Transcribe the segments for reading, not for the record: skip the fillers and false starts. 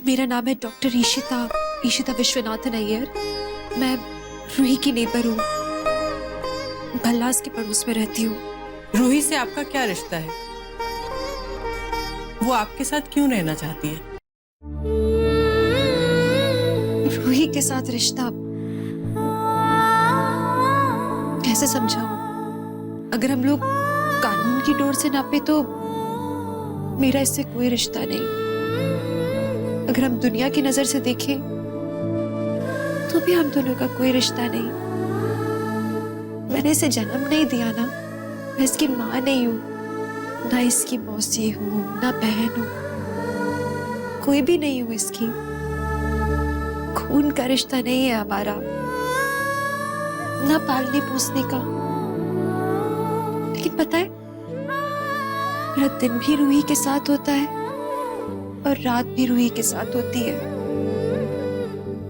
मेरा नाम है डॉक्टर ईशिता विश्वनाथन अय्यर। मैं रूही की नेबर हूँ, भल्लास के पड़ोस में रहती हूँ। रूही से आपका क्या रिश्ता है? वो आपके साथ क्यों रहना चाहती है? रूही के साथ रिश्ता कैसे समझाऊं? अगर हम लोग कानून की डोर से नापे तो मेरा इससे कोई रिश्ता नहीं। अगर हम दुनिया की नजर से देखें तो भी हम दोनों का कोई रिश्ता नहीं। मैंने इसे जन्म नहीं दिया ना, मैं इसकी माँ नहीं हूँ, ना इसकी मौसी हूँ, ना बहन हूँ, कोई भी नहीं हूँ इसकी। खून का रिश्ता नहीं है हमारा, ना पालने पोसने का। लेकिन पता है, मेरा दिन भी रूही के साथ होता है और रात भी रूही के साथ होती है।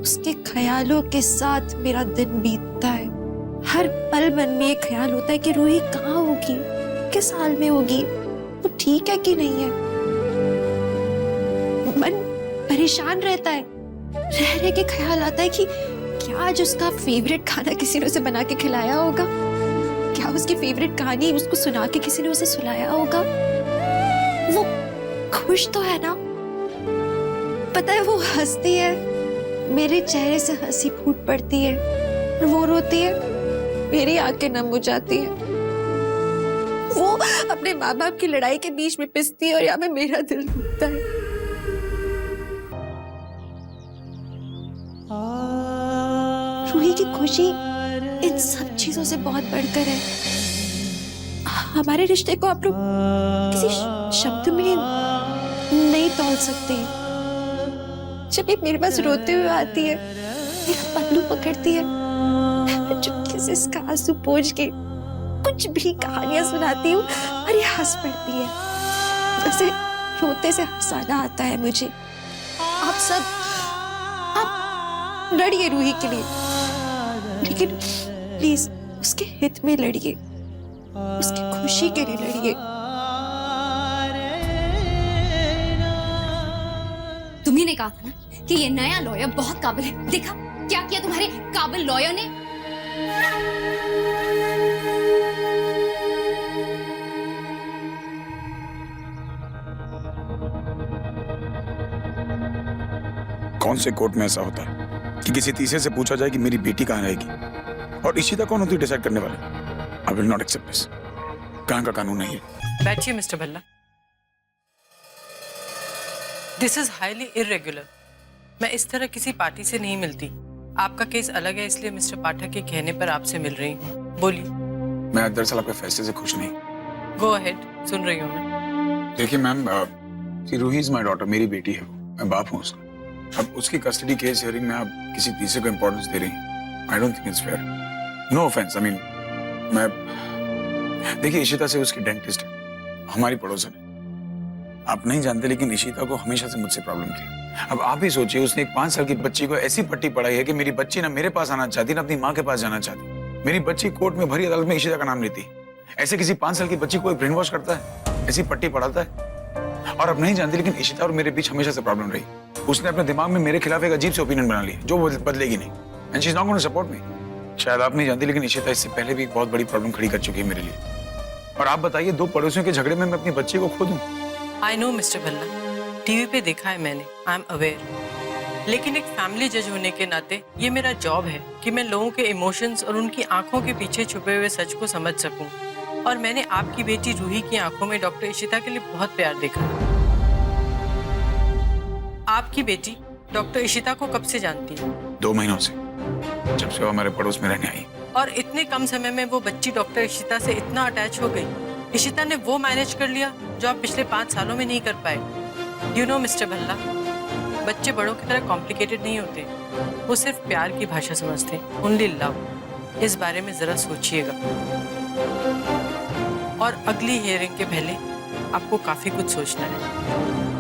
उसके ख्यालों के साथ मेरा दिन बीतता है। हर पल मन में एक ख्याल होता है कि रूही कहाँ होगी, किस हाल में होगी, वो ठीक है कि नहीं है। मन परेशान रहता है, रह रह के ख्याल आता है कि क्या आज उसका फेवरेट खाना किसी ने उसे बना के खिलाया होगा, क्या उसकी फेवरेट कहानी उसको सुना के किसी ने उसे सुनाया होगा। वो खुश तो है ना, पता है वो हंसती है, मेरे चेहरे से हंसी फूट पड़ती है, और वो रोती है, मेरी आंखें नम हो जाती है। वो अपने माँ बाप की लड़ाई के बीच में पिसती है और यहाँ पे मेरा दिल टूटता है। रूही की खुशी इन सब चीजों से बहुत बढ़कर है। हमारे रिश्ते को आप लोग किसी शब्द में नहीं तौल सकते। जब ये मेरे पास रोते हुए आती है, मेरा पल्लू पकड़ती है, मैं चुपके से इसका आंसू पोंछ के कुछ भी कहानियां सुनाती हूँ और ये हंस पड़ती है। ऐसे रोते से हंसाना आता है मुझे। आप सब आप लड़िए रूही के लिए, लेकिन प्लीज उसके हित में लड़िए, उसकी खुशी के लिए लड़िए। तुम्ही ने कहा था ना कि ये नया लॉयर बहुत काबिल है। देखा क्या किया तुम्हारे काबिल लॉयर ने। कौन से कोर्ट में ऐसा होता है कि किसी तीसरे से पूछा जाए कि मेरी बेटी कहाँ रहेगी, और इशिता कौन होती है डिसाइड करने वाले? I will not accept this. कहाँ का कानून है ये? बैठिए mister Bhalla. This is highly irregular. मैं इस तरह किसी पार्टी से नहीं मिलती। आपका केस अलग है, इसलिए मिस्टर पाठक के कहने पर आपसे मिल रही हूँ। बोलिए। मैं दरअसल आपके फैसले से खुश नहीं। गो अहेड, सुन रही हूँ मैं। देखिए ma'am, Ruhi is my daughter, मेरी बेटी है वो, मैं बाप हूँ उसका। अब उसकी कस्टडी केस हियरिंग में आप किसी तीसरे को इंपॉर्टेंस दे रही हैं। I don't think it's fair. No offence, I mean मैं, देखिए इशिता से उसकी डेंटिस्ट है, हमारी पड़ोसन है। आप नहीं जानते लेकिन इशिता को हमेशा से मुझसे प्रॉब्लम थी। अब आप ही सोचिए, उसने एक 5 साल की बच्ची को ऐसी पट्टी पढ़ाई है कि मेरी बच्ची ना मेरे पास आना चाहती ना अपनी माँ के पास जाना चाहती। मेरी बच्ची कोर्ट में भरी अदालत में इशिता का नाम लेती। ऐसे किसी 5 साल की बच्ची को ब्रेन वॉश करता है, ऐसी पट्टी पढ़ाता है? और अब नहीं जानती लेकिन इशिता और मेरे बीच हमेशा से प्रॉब्लम रही। उसने अपने दिमाग में मेरे खिलाफ एक अजीब से ओपिनियन बना लिया जो बदलेगी नहीं। And she is not going to support me. शायद आप नहीं जानती लेकिन इशिता इससे पहले भी बहुत बड़ी प्रॉब्लम खड़ी कर चुकी है मेरे लिए। और आप बताइए, 2 पड़ोसियों के झगड़े में मैं अपनी बच्ची को खो दूं? I know mister Bhalla, TV पे देखा है मैंने, आई एम अवेयर। लेकिन एक फैमिली जज होने के नाते ये मेरा जॉब है कि मैं लोगों के इमोशंस और उनकी आंखों के पीछे छुपे हुए सच को समझ सकूं। और मैंने आपकी बेटी रूही की आंखों में डॉक्टर इशिता के लिए बहुत प्यार देखा। आपकी बेटी डॉक्टर इशिता को कब से जानती है? 2 महीनों से, जब से वो हमारे पड़ोस में रहने आई। और इतने कम समय में वो बच्ची डॉक्टर इशिता से इतना अटैच हो गई। इशिता ने वो मैनेज कर लिया जो आप पिछले 5 सालों में नहीं कर पाए। यू नो मिस्टर भल्ला, बच्चे बड़ों की तरह कॉम्प्लिकेटेड नहीं होते, वो सिर्फ प्यार की भाषा समझते, ओनली लव। इस बारे में जरा सोचिएगा। और अगली हियरिंग के पहले आपको काफी कुछ सोचना है।